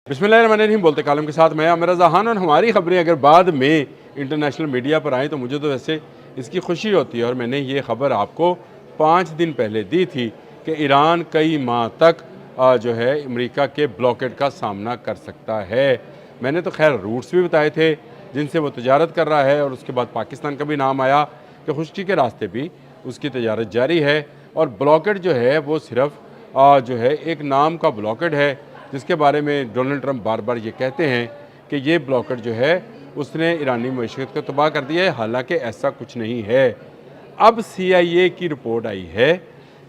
बिस्मिल्लाहिर्रहमानिर्रहीम बोलते कालम के साथ मैं आमिर रज़ा खान। और हमारी ख़बरें अगर बाद में इंटरनेशनल मीडिया पर आएँ तो मुझे तो वैसे इसकी खुशी होती है। और मैंने ये ख़बर आपको 5 दिन पहले दी थी कि ईरान कई माह तक जो है अमेरिका के ब्लॉकेड का सामना कर सकता है। मैंने तो खैर रूट्स भी बताए थे जिनसे वो तजारत कर रहा है, और उसके बाद पाकिस्तान का भी नाम आया कि खुश्की के रास्ते भी उसकी तजारत जारी है। और ब्लॉकेड जो है वो सिर्फ जो है एक नाम का ब्लॉकेड है, जिसके बारे में डोनाल्ड ट्रंप बार बार ये कहते हैं कि ये ब्लॉकेड जो है उसने ईरानी मईशत को तबाह कर दिया है। हालांकि ऐसा कुछ नहीं है। अब CIA की रिपोर्ट आई है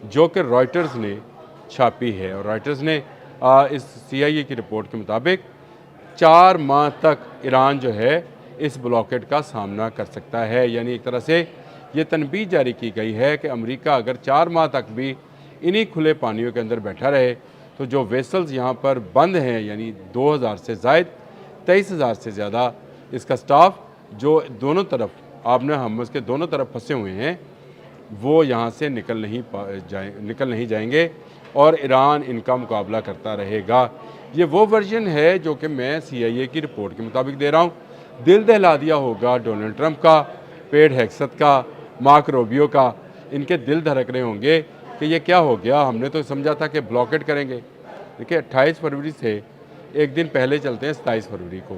जो कि रॉयटर्स ने छापी है, और रॉयटर्स ने इस CIA की रिपोर्ट के मुताबिक 4 माह तक ईरान जो है इस ब्लॉकेड का सामना कर सकता है। यानी एक तरह से ये तनबीह जारी की गई है कि अमेरिका अगर 4 माह तक भी इन्हीं खुले पानियों के अंदर बैठा रहे तो जो वेसल्स यहाँ पर बंद हैं, यानी 2000 से ज़ायद 23,000 से ज़्यादा इसका स्टाफ जो दोनों तरफ आपने हमस के दोनों तरफ फंसे हुए हैं, वो यहाँ से निकल नहीं जाएंगे और ईरान इनका मुकाबला करता रहेगा। ये वो वर्जन है जो कि मैं CIA की रिपोर्ट के मुताबिक दे रहा हूँ। दिल दहला दिया होगा डोनाल्ड ट्रंप का, पेट हेक्सत का, मार्क रूबियो का। इनके दिल धड़क रहे होंगे कि ये क्या हो गया, हमने तो समझा था कि ब्लॉकेट करेंगे। देखिए 28 फरवरी से एक दिन पहले चलते हैं। 27 फरवरी को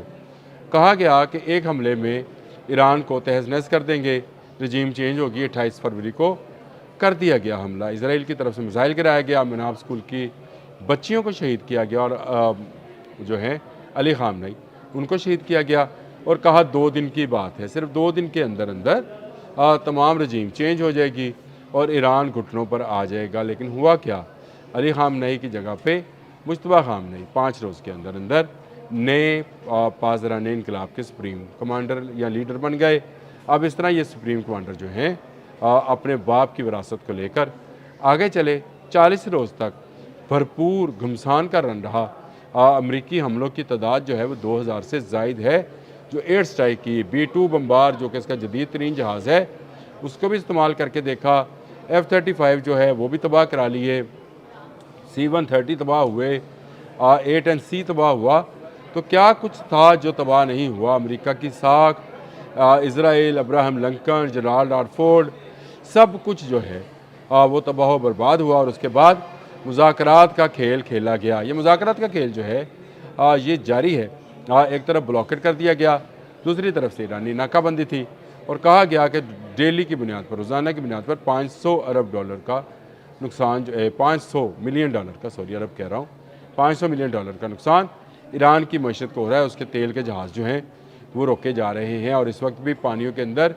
कहा गया कि एक हमले में ईरान को तहस नहस कर देंगे, रजीम चेंज होगी। 28 फरवरी को कर दिया गया हमला। इसराइल की तरफ से मिसाइल गिराया गया, मनाब स्कूल की बच्चियों को शहीद किया गया, और जो है अली खामनेई उनको शहीद किया गया। और कहा 2 दिन की बात है, सिर्फ 2 दिन के अंदर अंदर तमाम रजीम चेंज हो जाएगी और ईरान घुटनों पर आ जाएगा। लेकिन हुआ क्या, अली खामनेई की जगह पे मुश्तबा खामनेई 5 रोज़ के अंदर अंदर नए पासदारान इनकलाब के सुप्रीम कमांडर या लीडर बन गए। अब इस तरह ये सुप्रीम कमांडर जो हैं अपने बाप की विरासत को लेकर आगे चले। 40 रोज़ तक भरपूर घमसान का रन रहा। अमरीकी हमलों की तादाद जो है वो 2000 से ज़ायद है। जो एयर स्ट्राइक की B-2 बम्बार जो कि इसका जदीद तरीन जहाज़ है, उसको भी इस्तेमाल करके देखा। F-35 जो है वो भी तबाह करा लिए, C-130 तबाह हुए, A-10C तबाह हुआ। तो क्या कुछ था जो तबाह नहीं हुआ? अमेरिका की साख, Israel, Abraham Lincoln, Gerald R Ford, सब कुछ जो है वो तबाह बर्बाद हुआ। और उसके बाद मुज़ाकरात का खेल खेला गया। ये मुज़ाकरात का खेल जो है ये जारी है। एक तरफ ब्लॉकेट कर दिया गया, दूसरी तरफ से ईरानी नाकाबंदी थी, और कहा गया कि डेली की बुनियाद पर, रोज़ाना की बुनियाद पर 500 अरब डॉलर का नुकसान जो है, 500 मिलियन डॉलर का, सॉरी अरब कह रहा हूँ, 500 मिलियन डॉलर का नुकसान ईरान की मईशत को हो रहा है। उसके तेल के जहाज़ जो हैं वो रोके जा रहे हैं, और इस वक्त भी पानियों के अंदर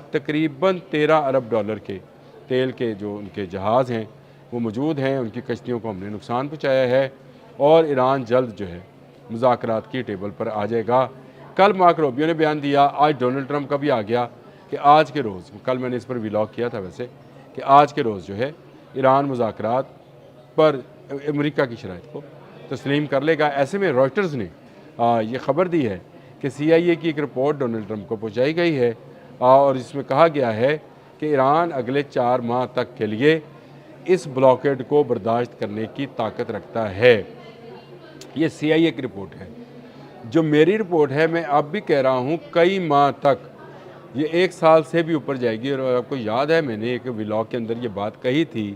तकरीबन 13 अरब डॉलर के तेल के जो उनके जहाज़ हैं वो मौजूद हैं। उनकी कश्तियों को हमने नुकसान पहुँचाया है, और ईरान जल्द जो है मुज़ाकरात की टेबल पर आ जाएगा। कल मार्क रूबियो ने बयान दिया, आज डोनाल्ड ट्रंप का भी आ गया कि आज के रोज़, कल मैंने इस पर व्लॉग किया था वैसे, कि आज के रोज़ जो है ईरान मुज़ाकरात पर अमेरिका की शराइत को तस्लीम कर लेगा। ऐसे में रॉयटर्स ने ये ख़बर दी है कि CIA की एक रिपोर्ट डोनाल्ड ट्रंप को पहुँचाई गई है, और इसमें कहा गया है कि ईरान अगले 4 माह तक के लिए इस ब्लॉकेड को बर्दाश्त करने की ताकत रखता है। ये CIA की रिपोर्ट है। जो मेरी रिपोर्ट है, मैं अब भी कह रहा हूँ कई माह तक, ये 1 साल से भी ऊपर जाएगी। और आपको याद है मैंने एक व्लॉग के अंदर ये बात कही थी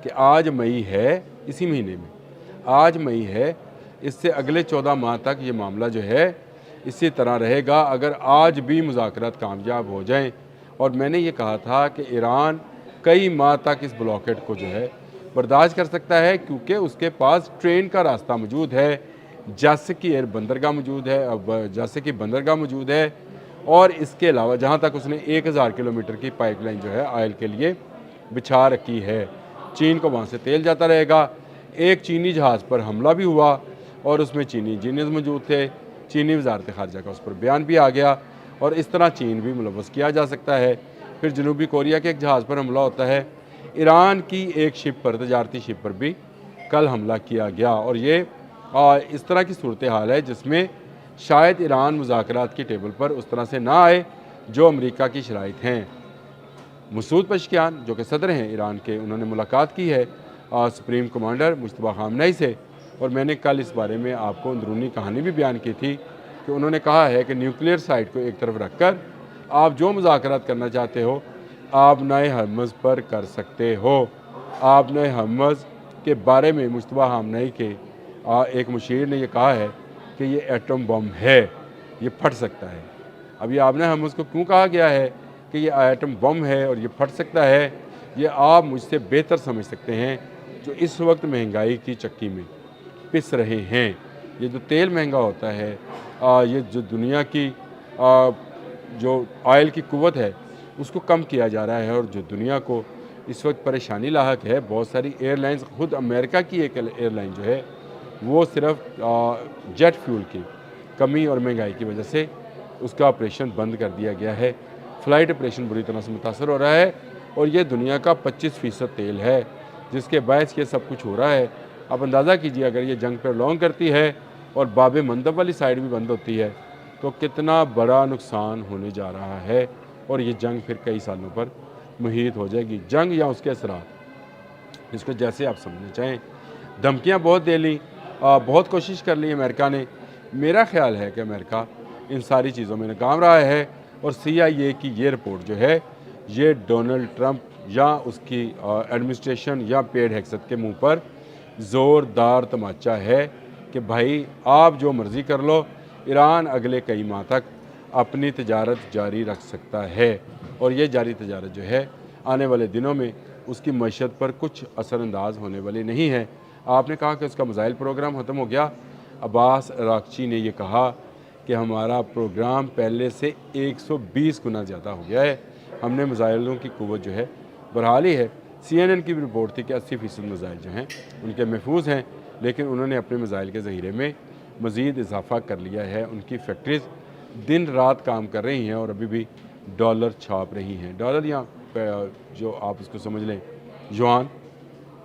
कि आज मई है, इसी महीने में आज मई है, इससे अगले 14 माह तक ये मामला जो है इसी तरह रहेगा अगर आज भी मुज़ाकरात कामयाब हो जाएं। और मैंने ये कहा था कि ईरान कई माह तक इस ब्लॉकेट को जो है बर्दाश्त कर सकता है, क्योंकि उसके पास ट्रेन का रास्ता मौजूद है, जासे की एयर बंदरगाह मौजूद है, अब जासे की बंदरगाह मौजूद है, और इसके अलावा जहाँ तक उसने 1000 किलोमीटर की पाइपलाइन जो है ऑयल के लिए बिछा रखी है। चीन को वहाँ से तेल जाता रहेगा। एक चीनी जहाज़ पर हमला भी हुआ, और उसमें चीनी इंजीनियर्स मौजूद थे। चीनी वजारत ख़ारजा का उस पर बयान भी आ गया, और इस तरह चीन भी मुलव्वस किया जा सकता है। फिर जनूबी कोरिया के एक जहाज़ पर हमला होता है। ईरान की एक शिप पर, तजारती शिप पर भी कल हमला किया गया। और ये इस तरह की सूरत हाल है जिसमें शायद ईरान मुज़ाकरात की टेबल पर उस तरह से ना आए जो अमेरिका की शराइत हैं। मसूद पेज़ेश्कियान जो कि सदर हैं ईरान के, उन्होंने मुलाकात की है सुप्रीम कमांडर मुश्तबा खामनेई से, और मैंने कल इस बारे में आपको अंदरूनी कहानी भी बयान की थी कि उन्होंने कहा है कि न्यूक्लियर साइट को एक तरफ रखकर आप जो मुज़ाकरात करना चाहते हो आप नए हरमज़ पर कर सकते हो। आप नए हरमज़ के बारे में मुश्तबा हामनई के एक मुशीर ने यह कहा है कि ये एटम बम है, ये फट सकता है। अब ये आपने हरमज़ को क्यों कहा गया है कि ये एटम बम है और ये फट सकता है, ये आप मुझसे बेहतर समझ सकते हैं जो इस वक्त महंगाई की चक्की में पिस रहे हैं। ये जो तेल महंगा होता है, ये जो दुनिया की जो ऑयल की कुव्वत है उसको कम किया जा रहा है और जो दुनिया को इस वक्त परेशानी लाहक है, बहुत सारी एयरलाइंस, खुद अमेरिका की एक एयरलाइन जो है वो सिर्फ जेट फ्यूल की कमी और महंगाई की वजह से उसका ऑपरेशन बंद कर दिया गया है। फ़्लाइट ऑपरेशन बुरी तरह से मुतासर हो रहा है और ये दुनिया का 25% तेल है जिसके बायस ये सब कुछ हो रहा है। आप अंदाज़ा कीजिए अगर ये जंग पर लॉन्ग करती है और बाब मंदब वाली साइड भी बंद होती है तो कितना बड़ा नुकसान होने जा रहा है और ये जंग फिर कई सालों पर मुहीत हो जाएगी। जंग या उसके असरात, इसको जैसे आप समझना चाहें। धमकियाँ बहुत दे ली, बहुत कोशिश कर ली अमेरिका ने। मेरा ख्याल है कि अमेरिका इन सारी चीज़ों में नाकाम रहा है और CIA की ये रिपोर्ट जो है ये डोनाल्ड ट्रंप या उसकी एडमिनिस्ट्रेशन या पेड हेक्सत के मुंह पर ज़ोरदार तमाचा है कि भाई आप जो मर्ज़ी कर लो, ईरान अगले कई माह तक अपनी तजारत जारी रख सकता है और ये जारी तजारत जो है आने वाले दिनों में उसकी मईशत पर कुछ असरअंदाज होने वाली नहीं है। आपने कहा कि उसका मिसाइल प्रोग्राम ख़त्म हो गया। अब्बास अरागची ने यह कहा कि हमारा प्रोग्राम पहले से 120 गुना ज़्यादा हो गया है, हमने मिसाइलों की कुव्वत जो है बढ़ा ली है। CNN की भी रिपोर्ट थी कि 80% मिसाइल जो हैं उनके महफूज हैं, लेकिन उन्होंने अपने मिसाइल के ज़ख़ीरे में मज़ीद इजाफ़ा कर लिया है। उनकी फैक्ट्रीज़ दिन रात काम कर रही हैं और अभी भी डॉलर छाप रही हैं। डॉलर या जो आप इसको समझ लें युआन,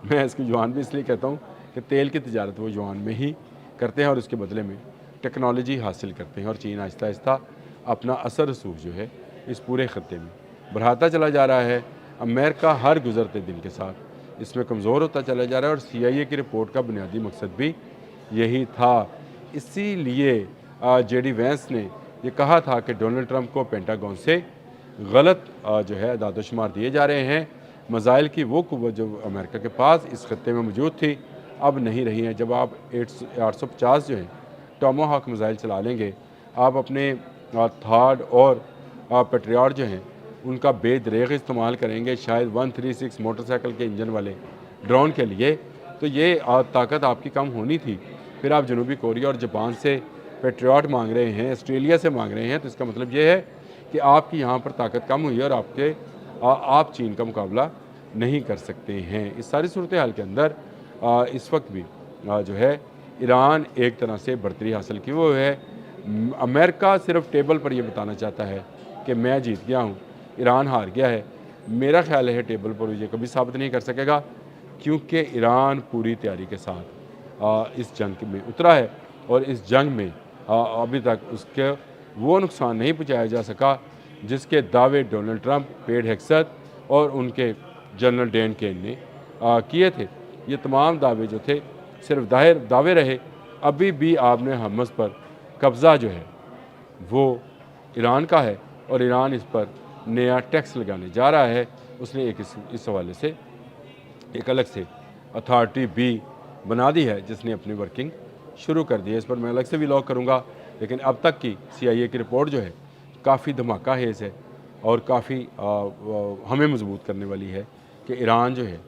मैं इसको युआन भी इसलिए कहता हूँ कि तेल की तिजारत वो युआन में ही करते हैं और उसके बदले में टेक्नोलॉजी हासिल करते हैं और चीन आहिस्ता आहिस्ता अपना असर रसूख जो है इस पूरे ख़त्े में बढ़ाता चला जा रहा है। अमेरिका हर गुज़रते दिन के साथ इसमें कमज़ोर होता चला जा रहा है और CIA की रिपोर्ट का बुनियादी मकसद भी यही था। इसीलिए JD वैंस ने ये कहा था कि डोनाल्ड ट्रंप को पेंटागन से गलत जो है दादोशुमार दिए जा रहे हैं। मिसाइल की वो कुव्वत जो अमेरिका के पास इस खत्ते में मौजूद थी अब नहीं रही है। जब आप 850 जो है टोमाहॉक मिसाइल चला लेंगे, आप अपने थर्ड और पेट्रियट जो हैं उनका बेदरेग इस्तेमाल करेंगे शायद 136 मोटरसाइकिल के इंजन वाले ड्रोन के लिए, तो ये ताकत आपकी कम होनी थी। फिर आप जनूबी कोरिया और जापान से पेट्रियट मांग रहे हैं, ऑस्ट्रेलिया से मांग रहे हैं, तो इसका मतलब ये है कि आपकी यहाँ पर ताकत कम हुई है और आप चीन का मुकाबला नहीं कर सकते हैं। इस सारी सूरत हाल के अंदर इस वक्त भी जो है ईरान एक तरह से बढ़तरी हासिल की वो है। अमेरिका सिर्फ टेबल पर यह बताना चाहता है कि मैं जीत गया हूँ, ईरान हार गया है। मेरा ख्याल है टेबल पर ये कभी साबित नहीं कर सकेगा क्योंकि ईरान पूरी तैयारी के साथ इस जंग में उतरा है और इस जंग में अभी तक उसके वो नुकसान नहीं पहुँचाया जा सका जिसके दावे डोनाल्ड ट्रंप, पेड हेक्सत और उनके जनरल डैन केन ने किए थे। ये तमाम दावे जो थे सिर्फ दावे रहे। अभी भी आपने हरमज़ पर कब्ज़ा जो है वो ईरान का है और ईरान इस पर नया टैक्स लगाने जा रहा है। उसने एक इस हवाले से एक अलग से अथॉरिटी भी बना दी है जिसने अपनी वर्किंग शुरू कर दी है। इस पर मैं अलग से भी लॉक करूँगा, लेकिन अब तक की CIA की रिपोर्ट जो है काफ़ी धमाका हेज़ है और काफ़ी हमें मजबूत करने वाली है कि ईरान जो है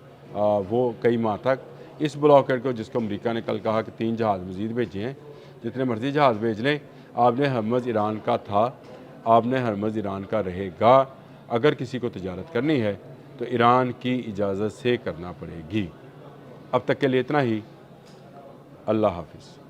वो कई माह तक इस ब्लॉकेड को, जिसको अमेरिका ने कल कहा कि 3 जहाज़ मज़ीद भेजे हैं, जितने मर्ज़ी जहाज़ भेज लें, आपने हरमज़ ईरान का था, आपने हरमज़ ईरान का रहेगा। अगर किसी को तिजारत करनी है तो ईरान की इजाज़त से करना पड़ेगी। अब तक के लिए इतना ही। अल्लाह हाफ़िज़।